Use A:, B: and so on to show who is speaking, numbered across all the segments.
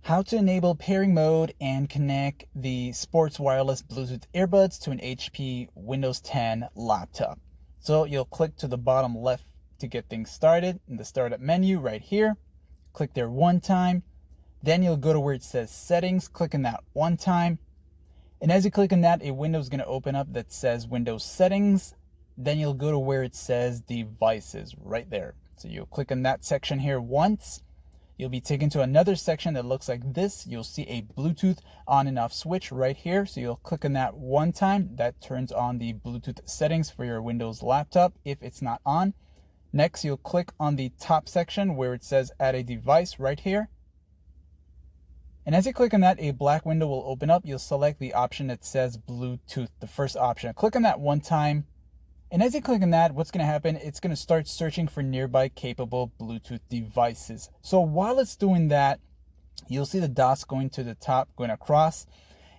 A: How to enable pairing mode and connect the sports wireless Bluetooth earbuds to an HP Windows 10 laptop. So you'll click to the bottom left to get things started in the startup menu right here. Click there one time. Then you'll go to where it says settings, click on that one time. And as you click on that, a window is going to open up that says Windows settings. Then you'll go to where it says devices right there. So you'll click on that section here once. You'll be taken to another section that looks like this. You'll see a Bluetooth on and off switch right here. So you'll click on that one time. That turns on the Bluetooth settings for your Windows laptop if it's not on. Next, you'll click on the top section where it says add a device right here. And as you click on that, a black window will open up. You'll select the option that says Bluetooth, the first option. Click on that one time. And as you click on that, what's going to happen, it's going to start searching for nearby capable Bluetooth devices. So while it's doing that, you'll see the dots going to the top, going across.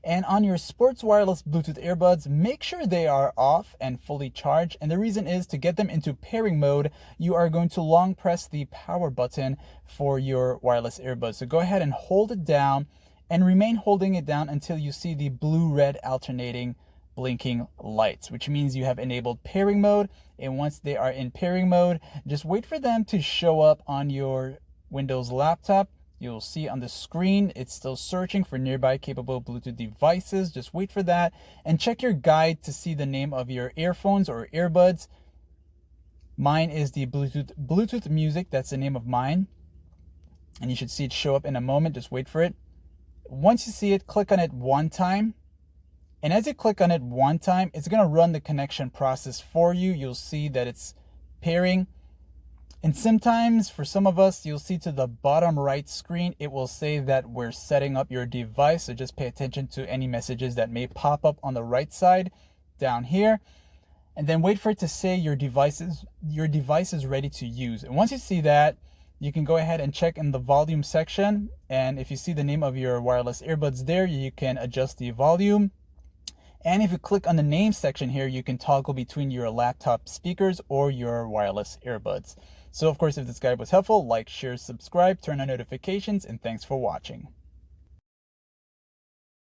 A: And on your sports wireless Bluetooth earbuds, make sure they are off and fully charged. And the reason is to get them into pairing mode, you are going to long press the power button for your wireless earbuds. So go ahead and hold it down and remain holding it down until you see the blue-red alternating blinking lights, which means you have enabled pairing mode. And once they are in pairing mode, just wait for them to show up on your Windows laptop. You'll see on the screen, it's still searching for nearby capable Bluetooth devices. Just wait for that and check your guide to see the name of your earphones or earbuds. Mine is the Bluetooth music. That's the name of mine. And you should see it show up in a moment. Just wait for it. Once you see it, click on it one time. And as you click on it one time, it's going to run the connection process for you. You'll see that it's pairing. And sometimes for some of us, you'll see to the bottom right screen, it will say that we're setting up your device. So just pay attention to any messages that may pop up on the right side down here. And then wait for it to say your device is ready to use. And once you see that, you can go ahead and check in the volume section. And if you see the name of your wireless earbuds there, you can adjust the volume. And if you click on the name section here, you can toggle between your laptop speakers or your wireless earbuds. So of course, if this guide was helpful, like, share, subscribe, turn on notifications, and thanks for watching.